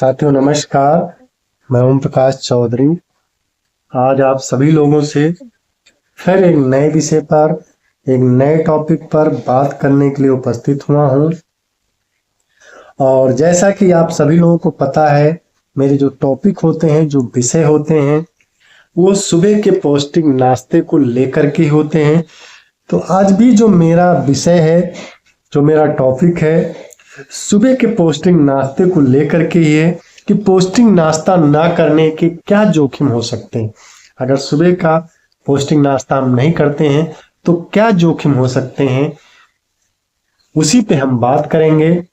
साथियों नमस्कार। मैं ओम प्रकाश चौधरी आज आप सभी लोगों से फिर एक नए विषय पर एक नए टॉपिक पर बात करने के लिए उपस्थित हुआ हूं। और जैसा कि आप सभी लोगों को पता है, मेरे जो टॉपिक होते हैं, जो विषय होते हैं, वो सुबह के पौष्टिक नाश्ते को लेकर के होते हैं। तो आज भी जो मेरा विषय है, जो मेरा टॉपिक है, सुबह के पौष्टिक नाश्ते को लेकर के ही है कि पौष्टिक नाश्ता ना करने के क्या जोखिम हो सकते हैं। अगर सुबह का पौष्टिक नाश्ता हम नहीं करते हैं तो क्या जोखिम हो सकते हैं, उसी पे हम बात करेंगे।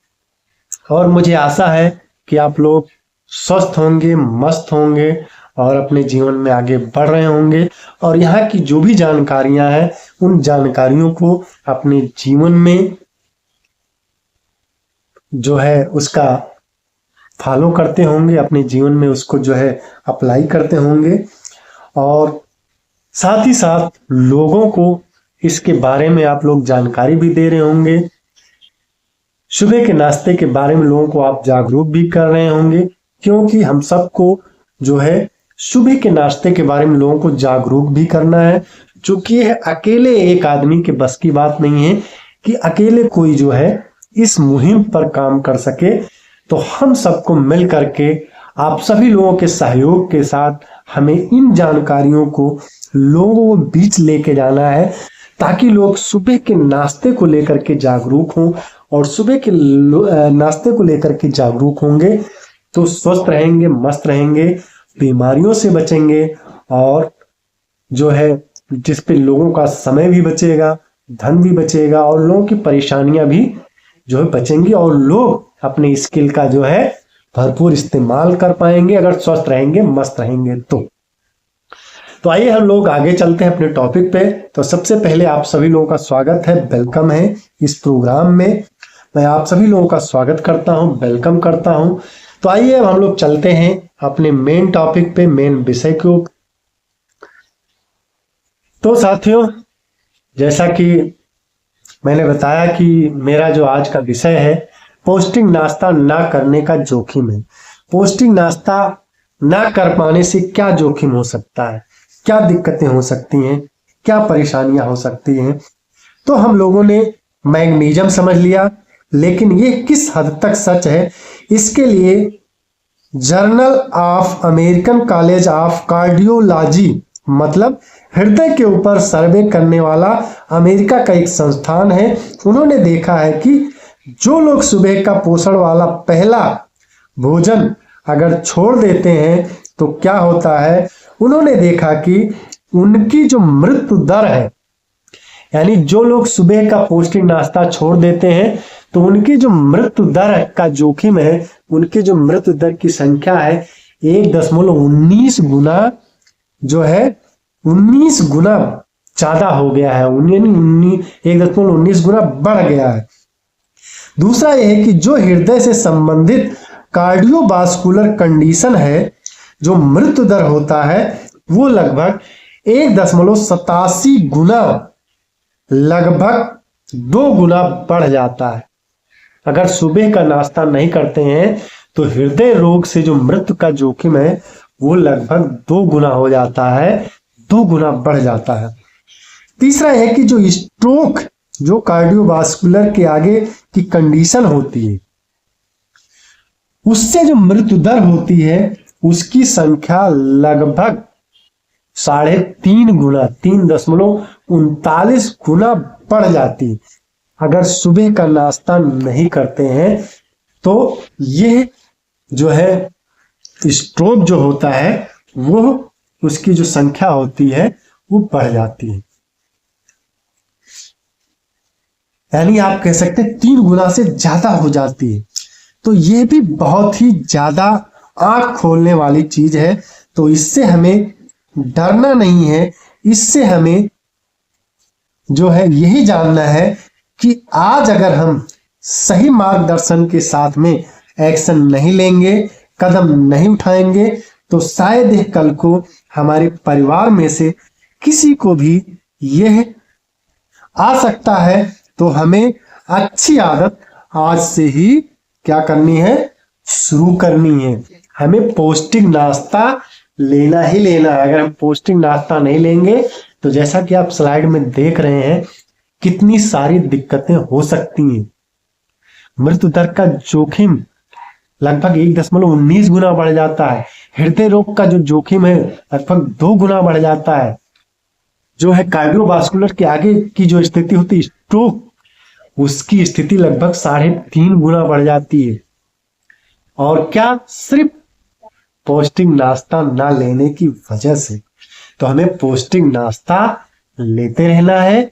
और मुझे आशा है कि आप लोग स्वस्थ होंगे, मस्त होंगे और अपने जीवन में आगे बढ़ रहे होंगे। और यहाँ की जो भी जानकारियां हैं, उन जानकारियों को अपने जीवन में जो है उसका फॉलो करते होंगे, अपने जीवन में उसको जो है अप्लाई करते होंगे। और साथ ही साथ लोगों को इसके बारे में आप लोग जानकारी भी दे रहे होंगे। सुबह के नाश्ते के बारे में लोगों को आप जागरूक भी कर रहे होंगे, क्योंकि हम सबको जो है सुबह के नाश्ते के बारे में लोगों को जागरूक भी करना है। चूंकि यह अकेले एक आदमी के बस की बात नहीं है कि अकेले कोई जो है इस मुहिम पर काम कर सके। तो हम सबको मिल करके आप सभी लोगों के सहयोग के साथ हमें इन जानकारियों को लोगों को बीच लेके जाना है, ताकि लोग सुबह के नाश्ते को लेकर के जागरूक हों। और सुबह के नाश्ते को लेकर के जागरूक होंगे तो स्वस्थ रहेंगे, मस्त रहेंगे, बीमारियों से बचेंगे और जो है जिस पे लोगों का समय भी बचेगा, धन भी बचेगा और लोगों की परेशानियां भी जो है बचेंगी। और लोग अपने स्किल का जो है भरपूर इस्तेमाल कर पाएंगे अगर स्वस्थ रहेंगे, मस्त रहेंगे। तो आइए हम लोग आगे चलते हैं अपने टॉपिक पे। तो सबसे पहले आप सभी लोगों का स्वागत है, वेलकम है इस प्रोग्राम में। मैं आप सभी लोगों का स्वागत करता हूं, वेलकम करता हूं। तो आइए अब हम लोग चलते हैं अपने मेन टॉपिक पे, मेन विषय को। तो साथियों, जैसा कि मैंने बताया कि मेरा जो आज का विषय है, पौष्टिक नाश्ता ना करने का जोखिम है। पौष्टिक नाश्ता ना कर पाने से क्या जोखिम हो सकता है, क्या दिक्कतें हो सकती हैं, क्या परेशानियां हो सकती हैं। तो हम लोगों ने मैग्नीशियम समझ लिया, लेकिन ये किस हद तक सच है, इसके लिए journal of American college of cardiology, मतलब हृदय के ऊपर सर्वे करने वाला अमेरिका का एक संस्थान है, उन्होंने देखा है कि जो लोग सुबह का पोषण वाला पहला भोजन अगर छोड़ देते हैं तो क्या होता है। उन्होंने देखा कि उनकी जो मृत्यु दर है, यानी जो लोग सुबह का पौष्टिक नाश्ता छोड़ देते हैं तो उनकी जो मृत्यु दर का जोखिम है, उनकी जो मृत्यु दर की संख्या है 1.19 गुना जो है 19 गुना ज्यादा हो गया है, 1.19 गुना बढ़ गया है। दूसरा यह है कि जो हृदय से संबंधित कार्डियोवास्कुलर कंडीशन है, जो मृत्यु दर होता है वो लगभग 1.87 गुना, लगभग 2 गुना बढ़ जाता है। अगर सुबह का नाश्ता नहीं करते हैं तो हृदय रोग से जो मृत्यु का जोखिम है वो लगभग 2 गुना हो जाता है, 2 गुना बढ़ जाता है। तीसरा है कि जो स्ट्रोक, जो कार्डियोवास्कुलर के आगे की कंडीशन होती है, उससे जो मृत्यु दर होती है उसकी संख्या लगभग 3.5 गुना, 3.39 गुना बढ़ जाती है। अगर सुबह का नाश्ता नहीं करते हैं तो ये जो है स्ट्रोक जो होता है वो उसकी जो संख्या होती है वो बढ़ जाती है, यानी आप कह सकते हैं 3 गुना से ज्यादा हो जाती है। तो ये भी बहुत ही ज्यादा आंख खोलने वाली चीज है। तो इससे हमें डरना नहीं है, इससे हमें जो है यही जानना है कि आज अगर हम सही मार्गदर्शन के साथ में एक्शन नहीं लेंगे, कदम नहीं उठाएंगे, तो शायद ही कल को हमारे परिवार में से किसी को भी यह आ सकता है। तो हमें अच्छी आदत आज से ही क्या करनी है, शुरू करनी है। हमें पौष्टिक नाश्ता लेना ही लेना है। अगर हम पौष्टिक नाश्ता नहीं लेंगे तो जैसा कि आप स्लाइड में देख रहे हैं कितनी सारी दिक्कतें हो सकती हैं। मृत्यु दर का जोखिम लगभग 1.19 गुना बढ़ जाता है। हृदय रोग का जो जोखिम है लगभग 2 गुना बढ़ जाता है। जो है कार्डियोवास्कुलर के आगे की जो स्थिति होती है स्ट्रोक, उसकी स्थिति लगभग 3.5 गुना बढ़ जाती है। और क्या, सिर्फ पौष्टिक नाश्ता ना लेने की वजह से। तो हमें पौष्टिक नाश्ता लेते रहना है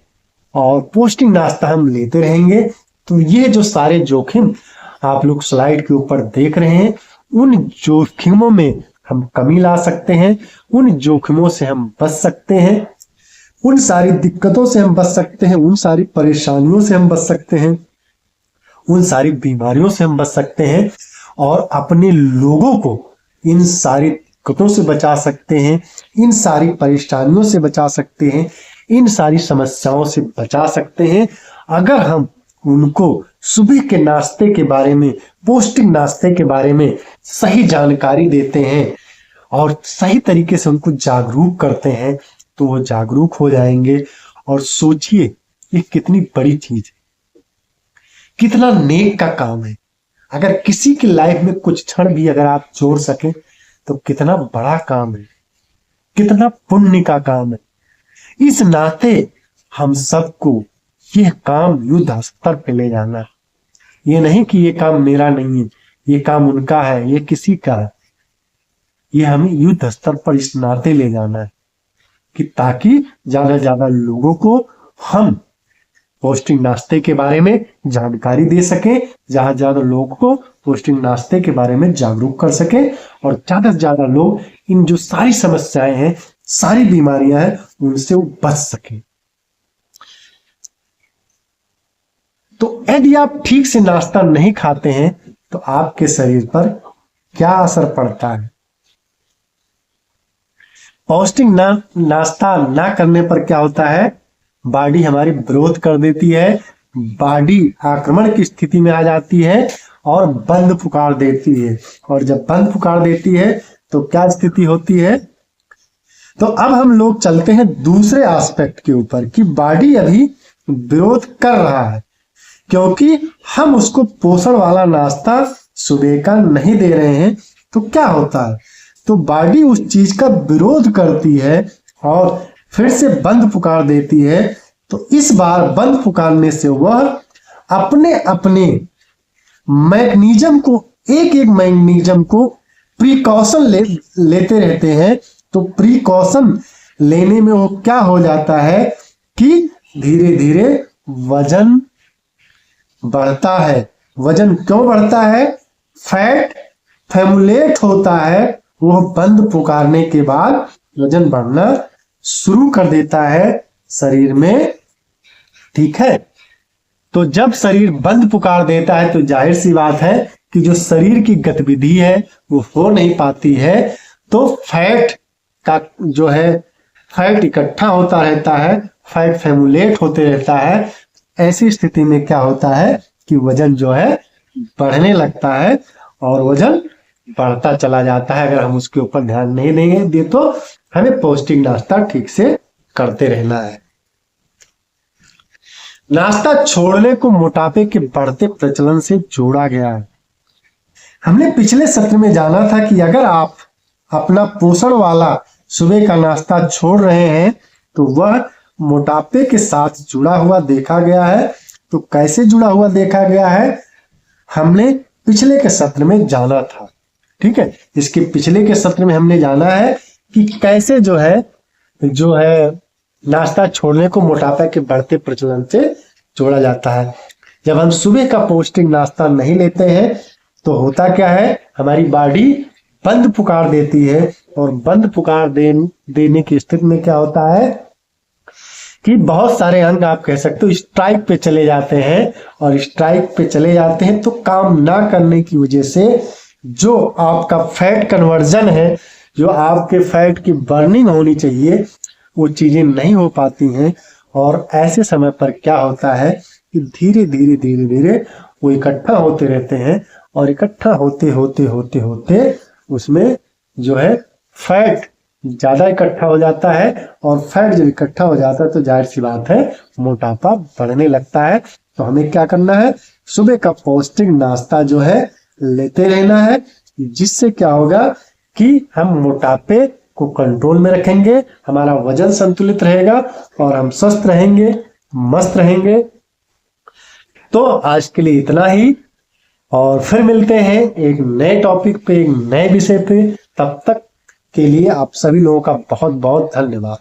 और पौष्टिक नाश्ता हम लेते रहेंगे तो ये जो सारे जोखिम आप लोग स्लाइड के ऊपर देख रहे हैं, उन जोखिमों में हम कमी ला सकते हैं, उन जोखिमों से हम बच सकते हैं, उन सारी दिक्कतों से हम बच सकते हैं, उन सारी परेशानियों से हम बच सकते हैं, उन सारी बीमारियों से हम बच सकते हैं और अपने लोगों को इन सारी दिक्कतों से बचा सकते हैं, इन सारी परेशानियों से बचा सकते हैं, इन सारी समस्याओं से बचा सकते हैं अगर हम उनको सुबह के नाश्ते के बारे में, पौष्टिक नाश्ते के बारे में सही जानकारी देते हैं और सही तरीके से उनको जागरूक करते हैं तो वो जागरूक हो जाएंगे। और सोचिए ये कितनी बड़ी चीज है, कितना नेक का काम है। अगर किसी की लाइफ में कुछ क्षण भी अगर आप जोड़ सके तो कितना बड़ा काम है, कितना पुण्य का काम है। इस नाते हम सबको यह काम युद्ध स्तर पे ले जाना है। ये नहीं कि ये काम मेरा नहीं है, ये काम उनका है, ये किसी का है। ये हमें युद्ध स्तर पर इस नाते ले जाना है कि ताकि ज्यादा से ज्यादा लोगों को हम पौष्टिक नाश्ते के बारे में जानकारी दे सके, ज्यादा लोगों को पौष्टिक नाश्ते के बारे में जागरूक कर सके और ज्यादा से ज्यादा लोग इन जो सारी समस्याएं हैं, सारी बीमारियां हैं, उनसे वो बच सके। तो यदि आप ठीक से नाश्ता नहीं खाते हैं तो आपके शरीर पर क्या असर पड़ता है? पौष्टिक नाश्ता ना करने पर क्या होता है? बॉडी हमारी विरोध कर देती है, बॉडी आक्रमण की स्थिति में आ जाती है और बंद पुकार देती है। और जब बंद पुकार देती है तो क्या स्थिति होती है? तो अब हम लोग चलते हैं दूसरे एस्पेक्ट के ऊपर कि बॉडी अभी विरोध कर रहा है क्योंकि हम उसको पोषण वाला नाश्ता सुबह का नहीं दे रहे हैं। तो क्या होता है? तो बॉडी उस चीज का विरोध करती है और फिर से बंद पुकार देती है। तो इस बार बंद पुकारने से वह अपने अपने मैग्नीशियम को, एक एक मैग्नीशियम को प्रिकॉशन लेते रहते हैं। तो प्रिकॉशन लेने में वो क्या हो जाता है कि धीरे धीरे वजन बढ़ता है। वजन क्यों बढ़ता है? फैट फैमुलेट होता है, वो बंद पुकारने के बाद वजन बढ़ना शुरू कर देता है शरीर में। ठीक है, तो जब शरीर बंद पुकार देता है तो जाहिर सी बात है कि जो शरीर की गतिविधि है वो हो नहीं पाती है। तो फैट का जो है, फैट इकट्ठा होता रहता है, फैट फैमुलेट होते रहता है। ऐसी स्थिति में क्या होता है कि वजन जो है बढ़ने लगता है और वजन बढ़ता चला जाता है। अगर हम उसके ऊपर ध्यान नहीं देंगे तो हमें पौष्टिक नाश्ता ठीक से करते रहना है। नाश्ता छोड़ने को मोटापे के बढ़ते प्रचलन से जोड़ा गया है। हमने पिछले सत्र में जाना था कि अगर आप अपना पोषण वाला सुबह का नाश्ता छोड़ रहे हैं तो वह मोटापे के साथ जुड़ा हुआ देखा गया है। तो कैसे जुड़ा हुआ देखा गया है हमने पिछले के सत्र में जाना था। ठीक है, इसके पिछले के सत्र में हमने जाना है कि कैसे जो है नाश्ता छोड़ने को मोटापा के बढ़ते प्रचलन से जोड़ा जाता है। जब हम सुबह का पौष्टिक नाश्ता नहीं लेते हैं तो होता क्या है, हमारी बॉडी बंद पुकार देती है और बंद पुकार देने की स्थिति में क्या होता है कि बहुत सारे अंग आप कह सकते हो स्ट्राइक पे चले जाते हैं। और स्ट्राइक पे चले जाते हैं तो काम ना करने की वजह से जो आपका फैट कन्वर्जन है, जो आपके फैट की बर्निंग होनी चाहिए, वो चीजें नहीं हो पाती हैं। और ऐसे समय पर क्या होता है कि धीरे धीरे धीरे धीरे वो इकट्ठा होते रहते हैं और इकट्ठा होते होते होते होते उसमें जो है फैट ज्यादा इकट्ठा हो जाता है, और फैट जब इकट्ठा हो जाता है तो जाहिर सी बात है मोटापा बढ़ने लगता है। तो हमें क्या करना है, सुबह का पौष्टिक नाश्ता जो है लेते रहना है, जिससे क्या होगा कि हम मोटापे को कंट्रोल में रखेंगे, हमारा वजन संतुलित रहेगा और हम स्वस्थ रहेंगे, मस्त रहेंगे। तो आज के लिए इतना ही, और फिर मिलते हैं एक नए टॉपिक पे, एक नए विषय पे। तब तक के लिए आप सभी लोगों का बहुत बहुत धन्यवाद।